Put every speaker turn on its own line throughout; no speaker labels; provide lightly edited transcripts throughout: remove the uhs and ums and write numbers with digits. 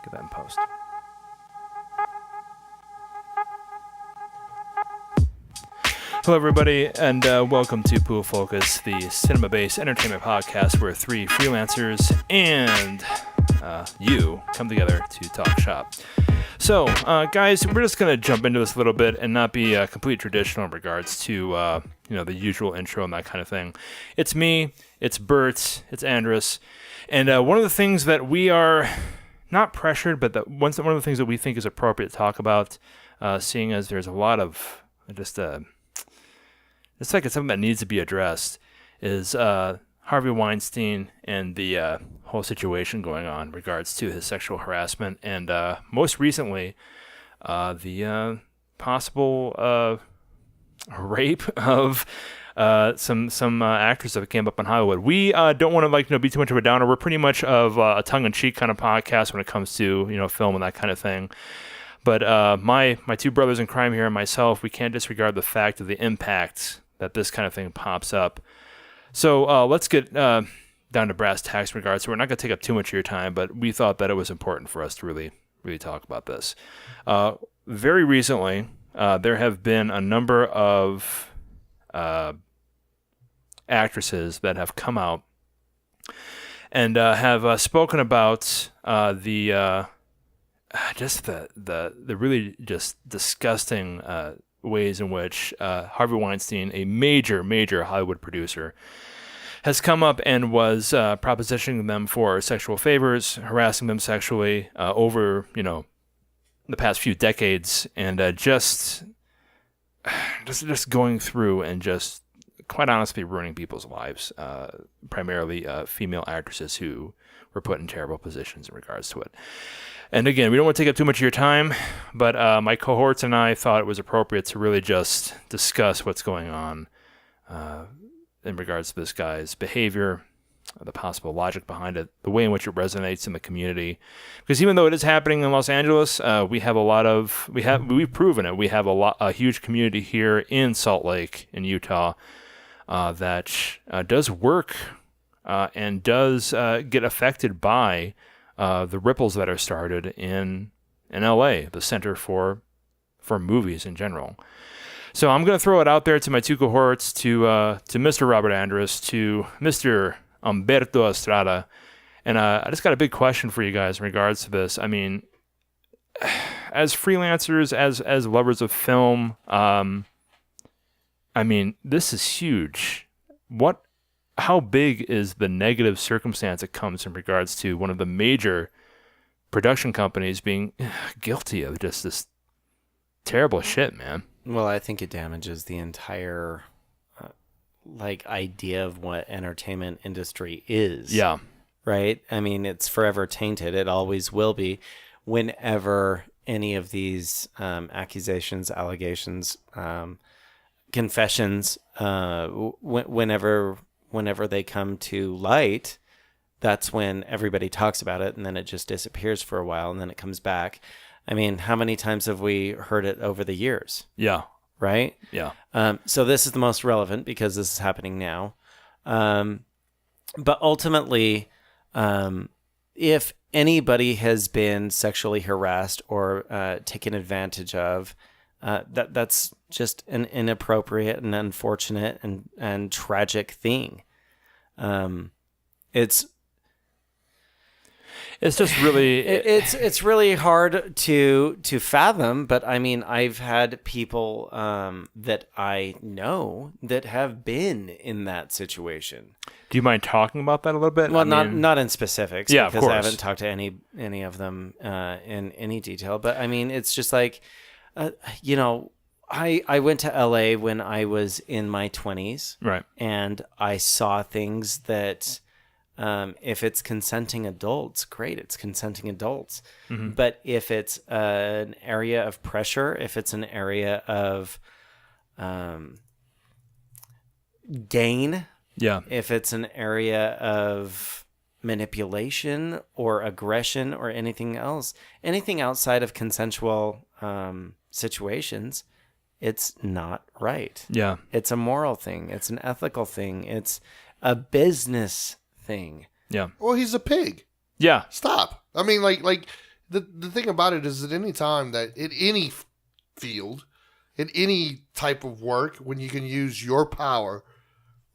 Get that in post. Hello, everybody, and welcome to Pool Focus, the cinema-based entertainment podcast where three freelancers and you come together to talk shop. So, guys, we're just going to jump into this a little bit and not be completely traditional in regards to, the usual intro and that kind of thing. It's me, it's Bert, it's Andres, and one of the things that we are not pressured, but one of the things that we think is appropriate to talk about, seeing as there's a lot of just... it's like it's something that needs to be addressed, is Harvey Weinstein and the whole situation going on in regards to his sexual harassment, and most recently, the possible rape of some actors that came up in Hollywood. We don't want to be too much of a downer. We're pretty much of a tongue-in-cheek kind of podcast when it comes to film and that kind of thing. But my two brothers in crime here and myself, we can't disregard the fact of the impact that this kind of thing pops up. So let's get down to brass tacks in regards. So we're not going to take up too much of your time, but we thought that it was important for us to really talk about this. Very recently, there have been a number of actresses that have come out and have spoken about the really just disgusting ways in which Harvey Weinstein, a major Hollywood producer, has come up and was propositioning them for sexual favors, harassing them sexually over, the past few decades, and just going through and just quite honestly ruining people's lives, primarily female actresses who were put in terrible positions in regards to it. And again, we don't want to take up too much of your time, but my cohorts and I thought it was appropriate to really just discuss what's going on in regards to this guy's behavior, the possible logic behind it, the way in which it resonates in the community. Because even though it is happening in Los Angeles, we've proven it. We have a huge community here in Salt Lake, in Utah, that does work and does get affected by the ripples that are started in LA, the center for movies in general. So I'm going to throw it out there to my two cohorts, to Mr. Robert Andres, to Mr. Humberto Estrada, and I just got a big question for you guys in regards to this. I mean, as freelancers, as lovers of film, this is huge. How big is the negative circumstance that comes in regards to one of the major production companies being guilty of just this terrible shit, man?
Well, I think it damages the entire idea of what entertainment industry is.
Yeah.
Right? I mean, it's forever tainted. It always will be whenever any of these accusations, allegations, confessions, whenever they come to light, that's when everybody talks about it, and then it just disappears for a while, and then it comes back. I mean, how many times have we heard it over the years?
Yeah.
Right?
Yeah.
So this is the most relevant because this is happening now. But ultimately, if anybody has been sexually harassed or taken advantage of, that's just an inappropriate and unfortunate and tragic thing.
It's just really
it's really hard to fathom, but I mean, I've had people that I know that have been in that situation.
Do you mind talking about that a little bit?
Well, not in specifics,
yeah,
because
of course.
I haven't talked to any of them in any detail. But I mean, it's just like, I went to LA when I was in my 20s,
right? And
I saw things that. If it's consenting adults, great, it's consenting adults. Mm-hmm. But if it's an area of pressure, if it's an area of gain, if it's an area of manipulation or aggression or anything else, anything outside of consensual situations, it's not right.
Yeah.
It's a moral thing. It's an ethical thing. It's a business thing.
Yeah.
Well, he's a pig.
Yeah.
Stop. I mean, like the thing about it is that any time that in any field, in any type of work, when you can use your power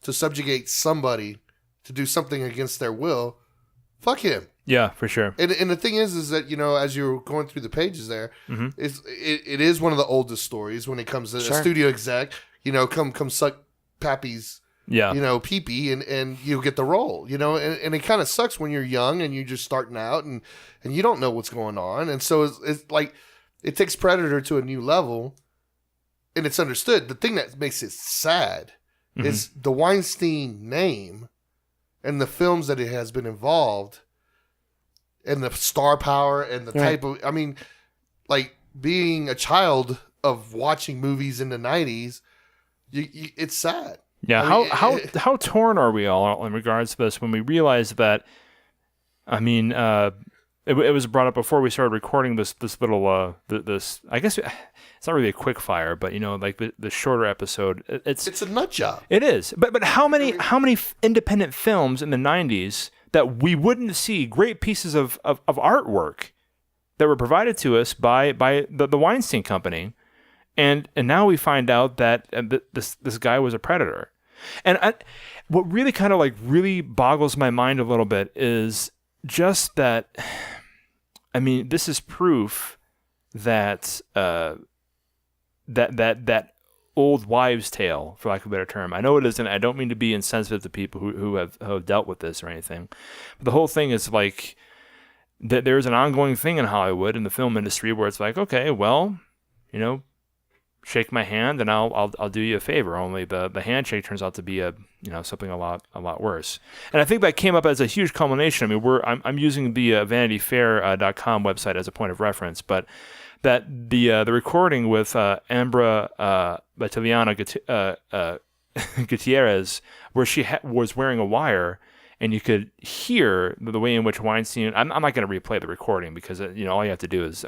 to subjugate somebody to do something against their will, fuck him.
Yeah, for sure.
And the thing is that, as you're going through the pages there, it is one of the oldest stories when it comes to a studio exec, come suck Pappy's, pee-pee and you get the role, and it kind of sucks when you're young and you're just starting out and you don't know what's going on. And so it's like, it takes Predator to a new level and it's understood. The thing that makes it sad is the Weinstein name and the films that it has been involved and the star power and the type of, like being a child of watching movies in the 90s, it's sad.
Yeah. How torn are we all in regards to this when we realize that, it was brought up before we started recording this little, this, I guess it's not really a quick fire, but like the shorter episode, it's a
nut job.
It is. But how many independent films in the 90s that we wouldn't see, great pieces of artwork that were provided to us by the Weinstein Company, and now we find out that this guy was a predator, and what really kind of like really boggles my mind a little bit is just that. This is proof that that old wives' tale, for lack of a better term. I know it isn't. I don't mean to be insensitive to people who have dealt with this or anything. But the whole thing is like that. There's an ongoing thing in Hollywood in the film industry where it's like, okay, well, shake my hand and I'll do you a favor. Only the handshake turns out to be something a lot worse. And I think that came up as a huge culmination. I'm using the VanityFair.com website as a point of reference, but that the recording with Ambra Battaliana Gutierrez, where she was wearing a wire, and you could hear the way in which Weinstein. I'm not going to replay the recording because all you have to do is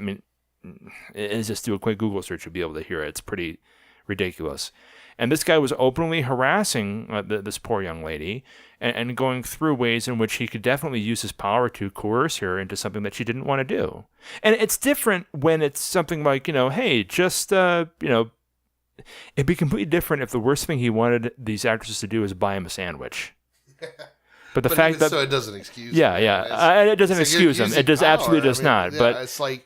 just do a quick Google search. You'll be able to hear it. It's pretty ridiculous. And this guy was openly harassing this poor young lady and going through ways in which he could definitely use his power to coerce her into something that she didn't want to do. And it's different when it's something like, hey, just, it'd be completely different if the worst thing he wanted these actresses to do is buy him a sandwich. But the fact that...
So it doesn't excuse
him. Yeah. It doesn't excuse him. It absolutely does not.
Yeah,
but
it's like...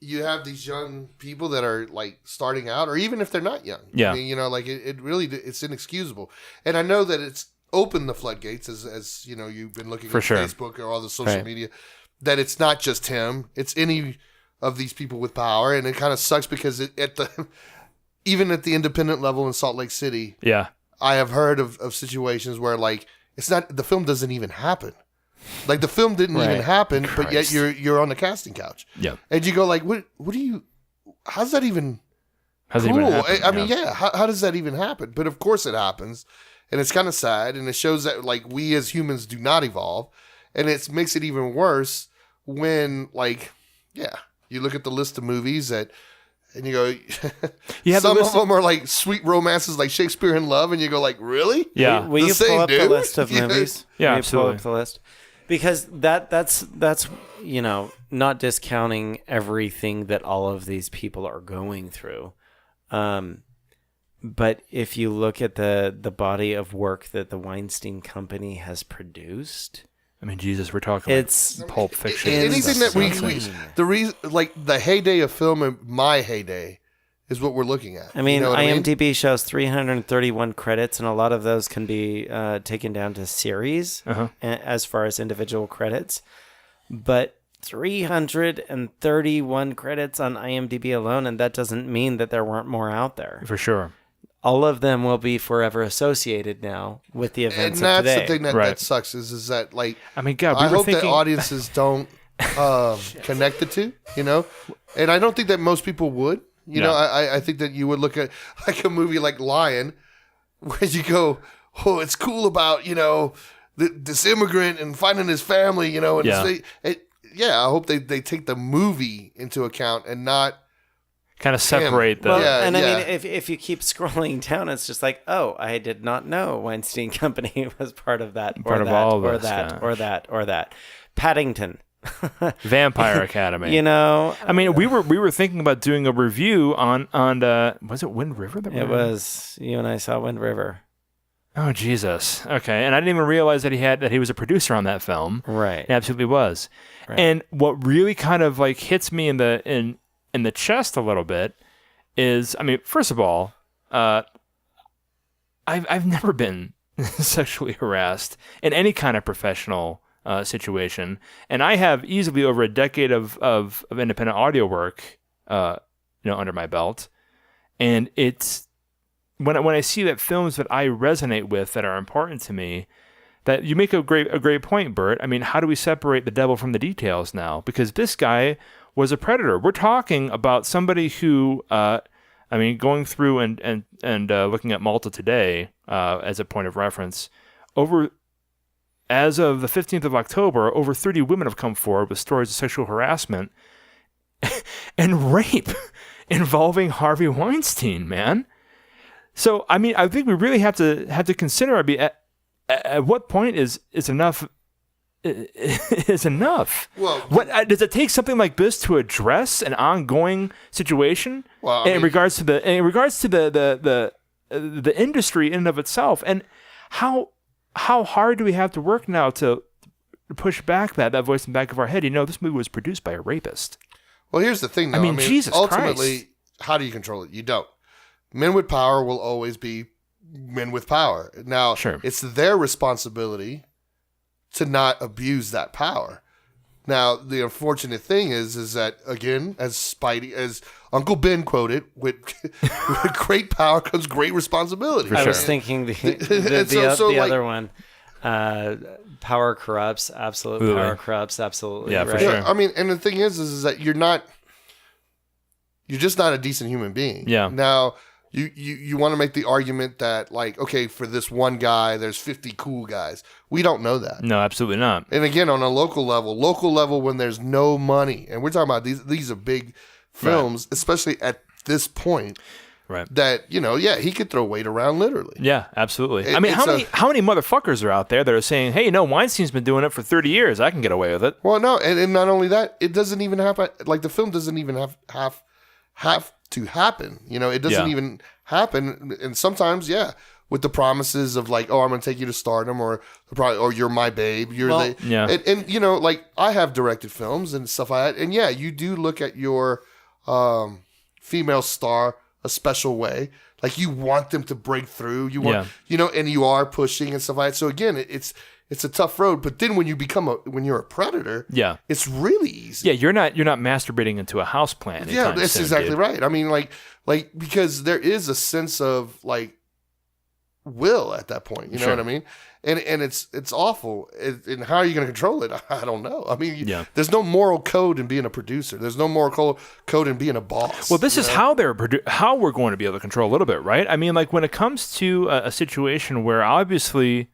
You have these young people that are like starting out, or even if they're not young.
Yeah.
It really, it's inexcusable. And I know that it's opened the floodgates as you've been looking at Facebook or all the social media, that it's not just him, it's any of these people with power. And it kind of sucks because even at the independent level in Salt Lake City, I have heard of situations where like, the film doesn't even happen. Like the film didn't even happen, but yet you're on the casting couch.
Yeah.
And you go like, what do you, how's that even
cool?
Even happen? How does that even happen? But of course it happens. And it's kind of sad. And it shows that like we as humans do not evolve. And it makes it even worse when you look at the list of movies that, and you go, some of them are like sweet romances like Shakespeare in Love. And you go like, really?
Yeah. Will you pull up the list of movies?
Yeah, absolutely.
Pull up the list? Because that's not discounting everything that all of these people are going through. But if you look at the body of work that the Weinstein Company has produced,
Jesus, we're talking it's Pulp Fiction.
Anything that the reason, like the heyday of film in my heyday is what we're looking at.
IMDb shows 331 credits, and a lot of those can be taken down to series as far as individual credits. But 331 credits on IMDb alone, and that doesn't mean that there weren't more out there.
For sure.
All of them will be forever associated now with the events of today.
And that's the thing that sucks is that, like,
God,
I hope that audiences don't connect the two, And I don't think that most people would. I think that you would look at like a movie like Lion, where you go, oh, it's cool about, this immigrant and finding his family, and I hope they take the movie into account and not
kind of separate them.
If you keep scrolling down, it's just like, oh, I did not know Weinstein Company was part of that, or that. Paddington.
Vampire Academy.
You know,
I mean, we were thinking about doing a review on was it Wind River?
It was. You and I saw Wind River.
Oh Jesus. Okay, and I didn't even realize that he was a producer on that film.
Right.
He absolutely was. Right. And what really kind of like hits me in the chest a little bit is, I mean, first of all, I've never been sexually harassed in any kind of professional situation, and I have easily over a decade of independent audio work, under my belt, and it's when I see that films that I resonate with that are important to me, that you make a great point, Bert. I mean, how do we separate the devil from the details now? Because this guy was a predator. We're talking about somebody who, going through and looking at Malta today as a point of reference, as of the 15th of October, over 30 women have come forward with stories of sexual harassment and rape involving Harvey Weinstein, man. So, I mean, I think we really have to consider, at what point is enough is enough?
Well,
what does it take something like this to address an ongoing situation in regards to the industry in and of itself? And how hard do we have to work now to push back that voice in the back of our head? You know, this movie was produced by a rapist.
Well, here's the thing, though.
I mean, Jesus
ultimately,
Christ.
How do you control it? You don't. Men with power will always be men with power. Now,
sure.
It's their responsibility to not abuse that power. Now, the unfortunate thing is that, again, as Uncle Ben quoted, with great power comes great responsibility.
I was thinking the other one. Power corrupts. Absolutely. Power corrupts. Absolutely.
Yeah,
right.
for sure.
Yeah, I mean, and the thing is that you're just not a decent human being.
Yeah.
Now, you want to make the argument that, like, okay, for this one guy, there's 50 cool guys. We don't know that.
No, absolutely not.
And again, on a local level, when there's no money, and we're talking about these are big films, right, especially at this point.
Right.
That, he could throw weight around literally.
Yeah, absolutely. I mean, how many motherfuckers are out there that are saying, hey, Weinstein's been doing it for 30 years. I can get away with it.
Well, no, and not only that, it doesn't even happen. Like, the film doesn't even have to happen. It doesn't even happen. And sometimes, with the promises of like, oh, I'm going to take you to stardom, or you're my babe. And like, I have directed films and stuff like that. And you do look at your female star a special way. Like, you want them to break through. You want, and you are pushing and stuff like that. So again, it's a tough road. But then when you're a predator, it's really easy.
Yeah, you're not masturbating into a houseplant.
Yeah, that's exactly right. I mean, like because there is a sense of like will at that point. You know what I mean? And it's awful. And how are you going to control it? I don't know. I mean, there's no moral code in being a producer. There's no moral code in being a boss.
Well, this is how how we're going to be able to control a little bit, right? I mean, like when it comes to a situation where obviously,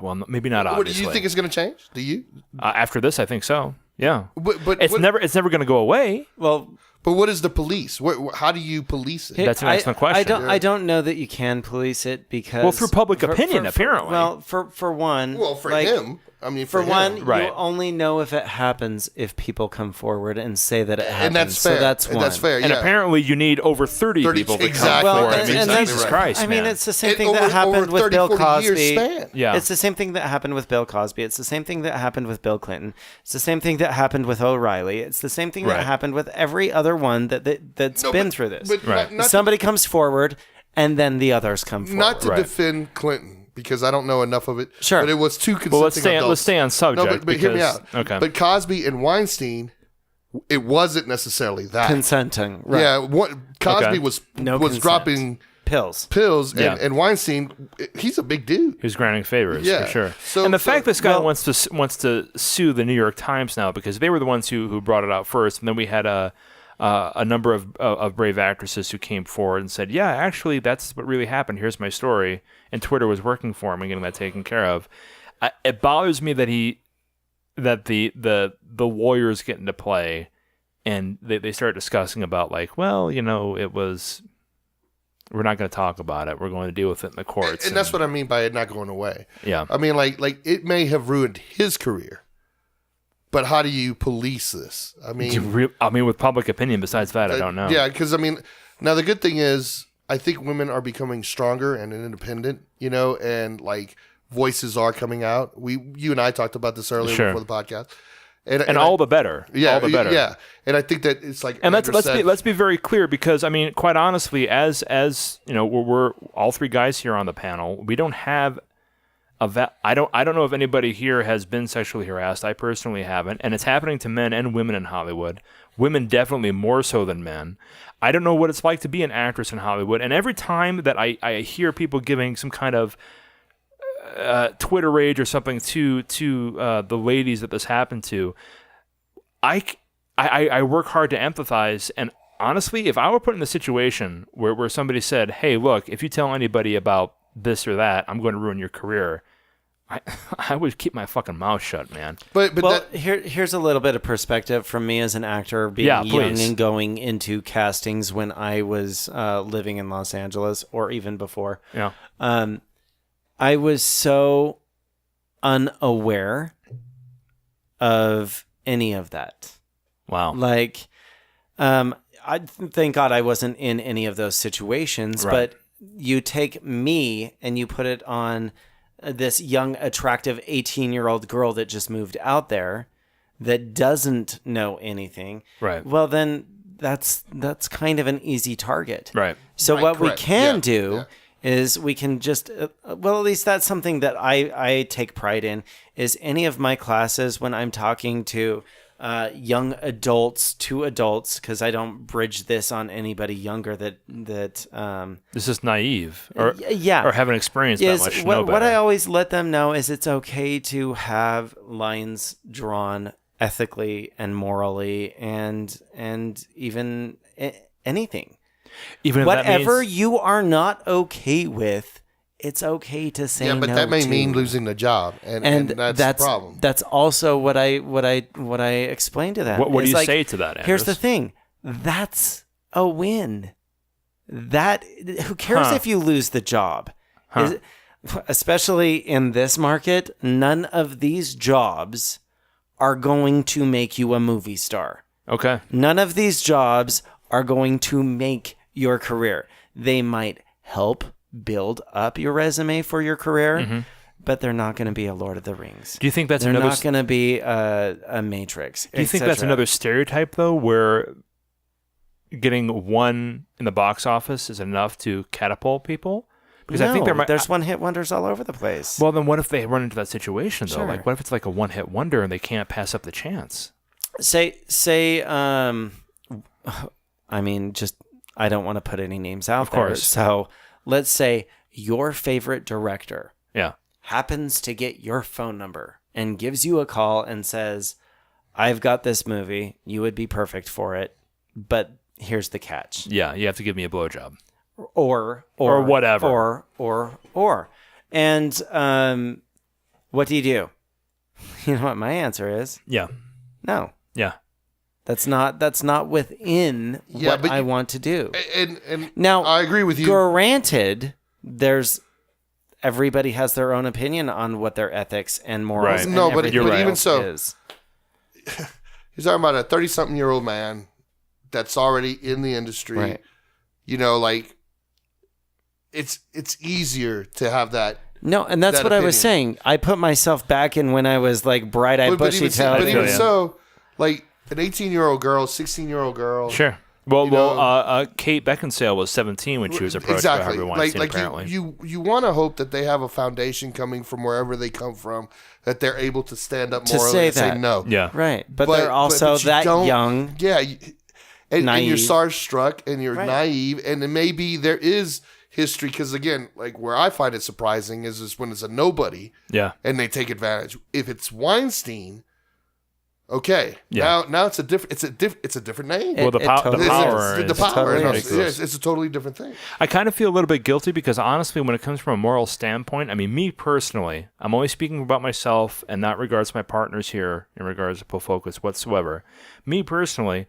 well, maybe not obviously.
Do you think it's going to change? Do you?
After this, I think so. Yeah,
but
it's never going to go away.
Well.
But what is the police? How do you police it?
That's an excellent question.
I don't know that you can police it because
through public opinion, apparently.
Well, for one,
him. I mean,
for one,
right.
you only know if it happens if people come forward and say that it happens.
And that's fair.
So that's one.
That's fair.
And apparently, you need over 30 people to come forward. Jesus Christ,
I mean, it's the same thing that happened with Bill Cosby.
Yeah.
It's the same thing that happened with Bill Cosby. It's the same thing that happened with Bill Clinton. It's the same thing that happened with O'Reilly. It's the same thing that happened with every other one that's been through this.
But
somebody comes forward, and then the others come forward.
Not to defend Clinton, because I don't know enough of it.
Sure.
But it was two consenting adults.
Let's stay on subject.
No, but hear me out.
Okay.
But Cosby and Weinstein, it wasn't necessarily that.
Consenting. Right.
Yeah. Cosby was dropping
pills.
And Weinstein, he's a big dude.
He was granting favors, for sure. And the fact this guy wants to sue the New York Times now, because they were the ones who brought it out first, and then we had a number of brave actresses who came forward and said, yeah, actually, that's what really happened. Here's my story. And Twitter was working for him and getting that taken care of. It bothers me that the lawyers get into play and they start discussing about like, well, it was, we're not going to talk about it. We're going to deal with it in the courts.
And that's what I mean by it not going away.
Yeah.
I mean, like it may have ruined his career, But how do you police this? I mean,
with public opinion. Besides that, I don't know.
Yeah, because now the good thing is, I think women are becoming stronger and independent. And like voices are coming out. You and I talked about this earlier before the podcast.
And all the better.
Yeah,
all the better.
Yeah, and I think that it's like.
And let's be very clear, because quite honestly, as we're all three guys here on the panel, we don't have I don't know if anybody here has been sexually harassed. I personally haven't, and it's happening to men and women in Hollywood. Women definitely more so than men. I don't know what it's like to be an actress in Hollywood, and every time that I hear people giving some kind of Twitter rage or something to the ladies that this happened to, I work hard to empathize. And honestly, if I were put in the situation where somebody said, "Hey, look, if you tell anybody about this or that, I'm going to ruin your career," I would keep my fucking mouth shut, man.
But here's a little bit of perspective from me as an actor, being young and going into castings when I was living in Los Angeles, or even before.
Yeah.
I was so unaware of any of that.
Wow.
Like, I thank God I wasn't in any of those situations,
right.
But you take me and you put it on this young, attractive 18-year-old girl that just moved out there that doesn't know anything.
Right.
Well, then that's kind of an easy target.
Right.
So
right,
what
correct.
we can do is we can just, at least that's something that I take pride in, is any of my classes when I'm talking to young adults to adults, because I don't bridge this on anybody younger that
this is naive or haven't experienced that much.
What I always let them know is it's okay to have lines drawn ethically and morally and even anything.
Even if
whatever you are not okay with, it's okay to say no.
Yeah, but that may mean losing the job, and that's the problem.
That's also what I explained to them.
What do you say to that, Andres?
Here's the thing: that's a win. Who cares if you lose the job? Especially in this market, none of these jobs are going to make you a movie star.
Okay.
None of these jobs are going to make your career. They might help build up your resume for your career, but they're not going to be a Lord of the Rings.
Do you think that's
they're not going to be a Matrix?
Do you think that's another stereotype, though, where getting one in the box office is enough to catapult people? Because I think
there's one-hit wonders all over the place.
Well, then what if they run into that situation, though?
Sure.
Like, what if it's like a one-hit wonder and they can't pass up the chance?
I don't want to put any names out
of course.
So let's say your favorite director
happens
to get your phone number and gives you a call and says, "I've got this movie. You would be perfect for it, but here's the catch."
Yeah, you have to give me a blowjob.
Or
whatever.
Or. And what do? You know what my answer is?
Yeah.
No.
Yeah.
That's not within what I want to do.
And
now,
I agree with you.
Granted, everybody has their own opinion on what their ethics and morals.
Right.
And
no, but even so,
is.
You're talking about a 30-something-year-old man that's already in the industry.
Right.
Like it's easier to have that.
No, and that's what opinion. I was saying. I put myself back in when I was like bright-eyed, bushy-tailed.
But even so, like an 18-year-old girl, 16-year-old girl.
Sure. Well, Kate Beckinsale was 17 when she was approached by Harvey Weinstein, apparently.
You want to hope that they have a foundation coming from wherever they come from, that they're able to stand up morally and say no.
Yeah.
Right. But they're also that young.
Yeah. And you're starstruck and you're naive. And then maybe there is history. Because, again, like where I find it surprising is when it's a nobody.
Yeah.
And they take advantage. If it's Weinstein... Okay.
Yeah.
Now it's a different name.
Well, the power.
It's a totally different thing.
I kind of feel a little bit guilty because honestly, when it comes from a moral standpoint, I mean, me personally, I'm only speaking about myself and not regards to my partners here in regards to Pull Focus whatsoever. Me personally,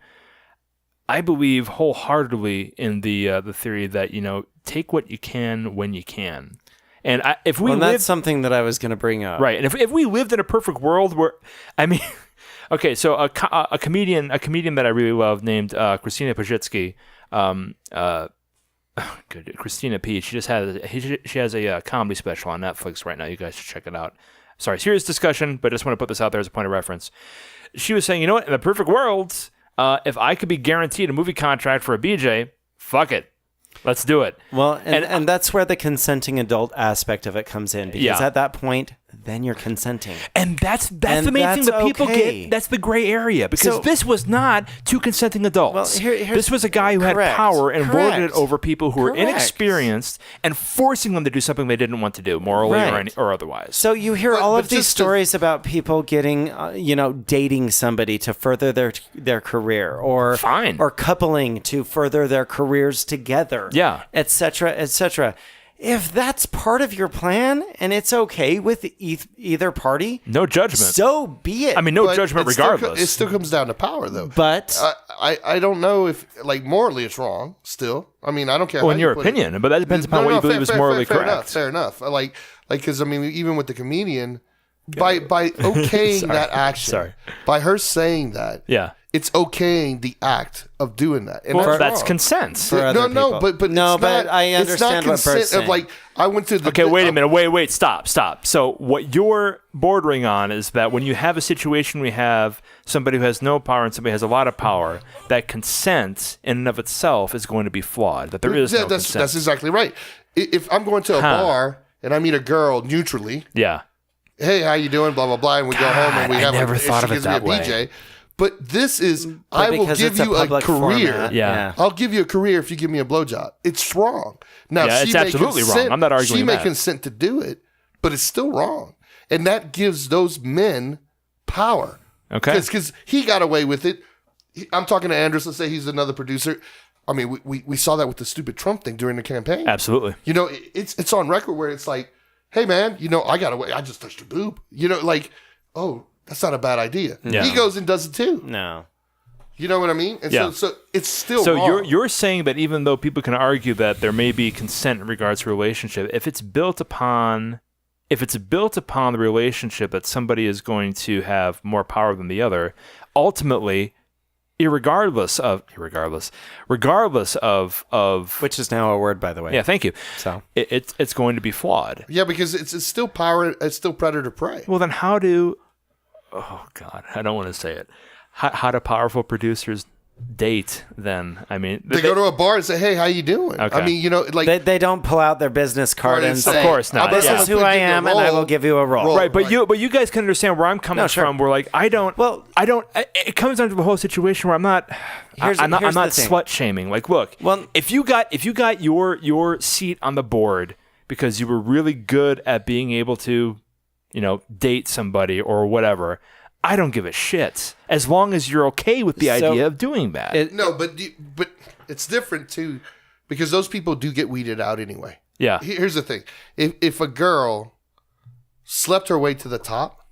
I believe wholeheartedly in the theory that take what you can when you can. And that's
something that I was going to bring up.
Right. And if we lived in a perfect world where, I mean. Okay, so a comedian that I really love named Christina Pajitsky. Good, Christina P. She has a comedy special on Netflix right now. You guys should check it out. Sorry, serious discussion, but I just want to put this out there as a point of reference. She was saying, you know what? In the perfect world, if I could be guaranteed a movie contract for a BJ, fuck it. Let's do it.
Well, and that's where the consenting adult aspect of it comes in, because at that point, then you're consenting.
And that's the main thing that people get. That's the gray area, because this was not two consenting adults. Well, this was a guy who had power and lorded it over people who were inexperienced and forcing them to do something they didn't want to do, morally or otherwise.
So you hear all of these stories about people getting, dating somebody to further their career, or coupling to further their careers together, etc., etc. If that's part of your plan and it's okay with either party,
no judgment.
So be it.
I mean, no judgment regardless.
It still comes down to power, though.
But
I don't know if, morally it's wrong still. I mean, I don't care.
Well, in your opinion, but that depends upon what you believe is morally correct.
Fair enough. Because I mean, even with the comedian, by okaying that action, by her saying that, it's okaying the act of doing that, and
that's consent.
But I understand what Bert's saying. I went to the.
Okay, wait a minute. Wait. Stop. So what you're bordering on is that when you have a situation, we have somebody who has no power and somebody who has a lot of power, that consent in and of itself is going to be flawed. That there is no consent.
That's exactly right. If I'm going to a bar and I meet a girl neutrally, hey, how you doing? Blah blah blah, and we go home and we have.
Never thought of it that way.
BJ. But this is, I will give you a career. I'll give you a career if you give me a blowjob. It's wrong. Now,
it's absolutely wrong. I'm not arguing that.
She may consent to do it, but it's still wrong. And that gives those men power.
Okay.
Because he got away with it. I'm talking to Andrews. Let's say he's another producer. I mean, we saw that with the stupid Trump thing during the campaign.
Absolutely.
It's on record where it's like, hey, man, I got away. I just touched your boob. Oh, that's not a bad idea. Yeah. He goes and does it too.
No.
You know what I mean? And so it's still wrong.
So you're saying that even though people can argue that there may be consent in regards to a relationship, if it's built upon the relationship that somebody is going to have more power than the other, ultimately, regardless of
which is now a word, by the way.
Yeah, thank you. So it's going to be flawed.
Yeah, because it's still power. It's still predator prey.
Well, then how do? Oh God, I don't want to say it. How do powerful producers date then? I mean,
they go to a bar and say, hey, how you doing?
Okay.
I mean,
they don't pull out their business card and say,
of course not.
This is who I am, and I will give you a role.
Right, but you guys can understand where I'm coming from. We're like, I don't. It comes down to the whole situation where I'm not slut shaming. Like, look, if you got your seat on the board because you were really good at being able to, date somebody or whatever, I don't give a shit as long as you're okay with the idea of doing that.
But it's different too, because those people do get weeded out anyway.
Yeah.
Here's the thing: if a girl slept her way to the top,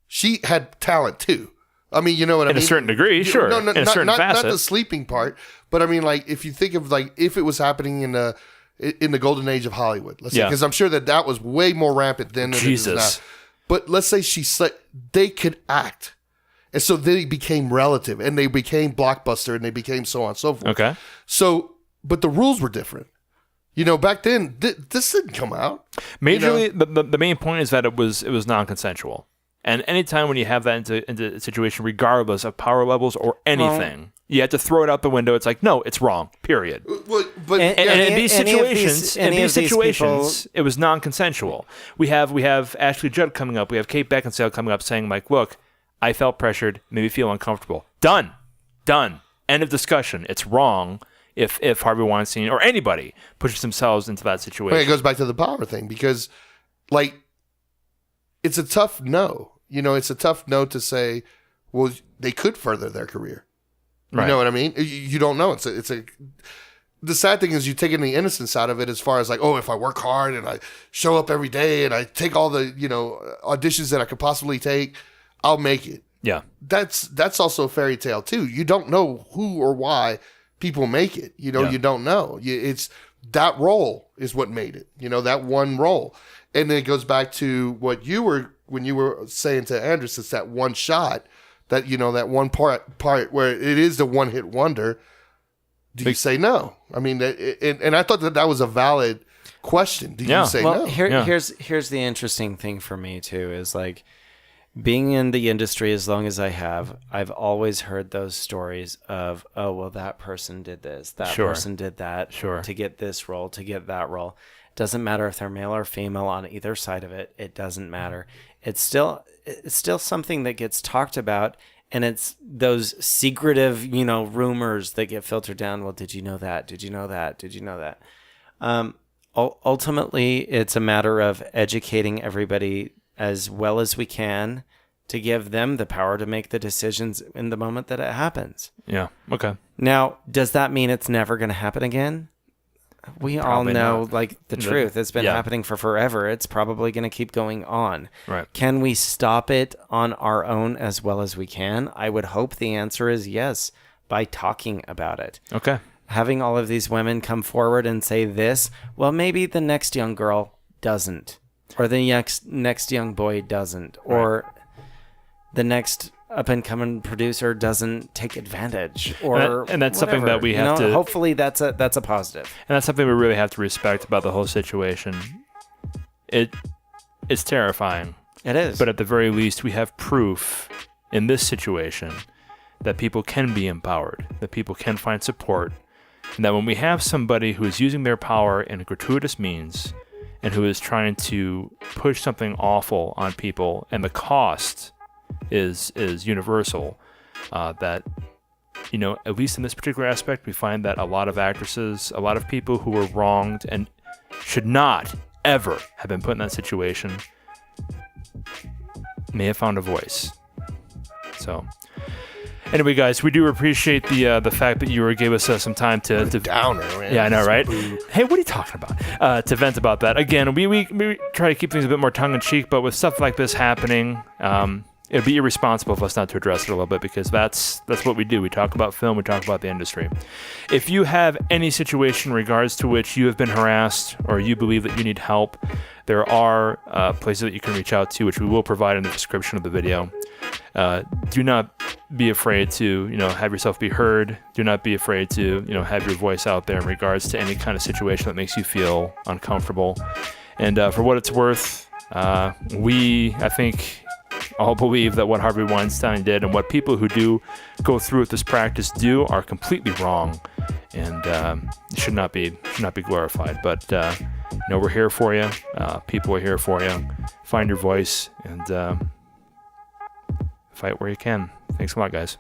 she had talent too. I mean, you know what I mean?
In a certain degree, sure.
No,
in a certain facet.
Not the sleeping part, but I mean, like if you think of if it was happening in the golden age of Hollywood, let's say, because I'm sure that was way more rampant then than it is now. But let's say they could act. And so they became relative and they became blockbuster and they became so on and so forth.
Okay.
So, but the rules were different. Back then, this didn't come out.
Majorly, the main point is that it was non-consensual. And anytime when you have that into a situation, regardless of power levels or anything, you have to throw it out the window. It's like, no, it's wrong, period.
But
in these situations, it was non-consensual. We have Ashley Judd coming up. We have Kate Beckinsale coming up saying, like, look, I felt pressured, made me feel uncomfortable. Done. End of discussion. It's wrong if Harvey Weinstein or anybody pushes themselves into that situation.
It goes back to the power thing because, it's a tough no. It's a tough no to say, well, they could further their career. You know what I mean? You don't know. The sad thing is you taking the innocence out of it as far as like, oh, if I work hard and I show up every day and I take all the, auditions that I could possibly take, I'll make it.
Yeah.
That's also a fairy tale too. You don't know who or why people make it. You don't know. It's that role is what made it, that one role. And then it goes back to what when you were saying to Andrews, it's that one shot that that one part where it is the one hit wonder, do you say no? I mean, and I thought that was a valid question. Do you say no?
Here's the interesting thing for me too is like being in the industry as long as I have, I've always heard those stories of, oh well, that person did this, that person did that, to get this role, to get that role. It doesn't matter if they're male or female on either side of it. It doesn't matter. It's still something that gets talked about, and it's those secretive, rumors that get filtered down. Well, did you know that? Did you know that? Did you know that? Ultimately, it's a matter of educating everybody as well as we can to give them the power to make the decisions in the moment that it happens.
Yeah. Okay.
Now, does that mean it's never going to happen again? We probably all know, not. The truth. It's been happening for forever. It's probably going to keep going on.
Right.
Can we stop it on our own as well as we can? I would hope the answer is yes, by talking about it.
Okay.
Having all of these women come forward and say this, well, maybe the next young girl doesn't, or the next young boy doesn't, or the next up-and-coming producer doesn't take advantage, or
and that's
whatever.
Something that we have to.
Hopefully, that's a positive.
And that's something we really have to respect about the whole situation. It's terrifying.
It is.
But at the very least, we have proof in this situation that people can be empowered, that people can find support, and that when we have somebody who is using their power in a gratuitous means and who is trying to push something awful on people, and the cost is universal, that, at least in this particular aspect, we find that a lot of actresses, a lot of people who were wronged and should not ever have been put in that situation may have found a voice. So anyway, guys, we do appreciate the fact that you gave us some time to
downer, man.
Yeah, I know, right? Hey, what are you talking about? To vent about that. Again, we try to keep things a bit more tongue in cheek, but with stuff like this happening, it'd be irresponsible of us not to address it a little bit, because that's what we do. We talk about film, we talk about the industry. If you have any situation in regards to which you have been harassed or you believe that you need help, there are places that you can reach out to, which we will provide in the description of the video. Do not be afraid to, have yourself be heard. Do not be afraid to, have your voice out there in regards to any kind of situation that makes you feel uncomfortable. And for what it's worth, I think, all believe that what Harvey Weinstein did and what people who do go through with this practice do are completely wrong, and should not be glorified. But we're here for you. People are here for you. Find your voice and fight where you can. Thanks a lot, guys.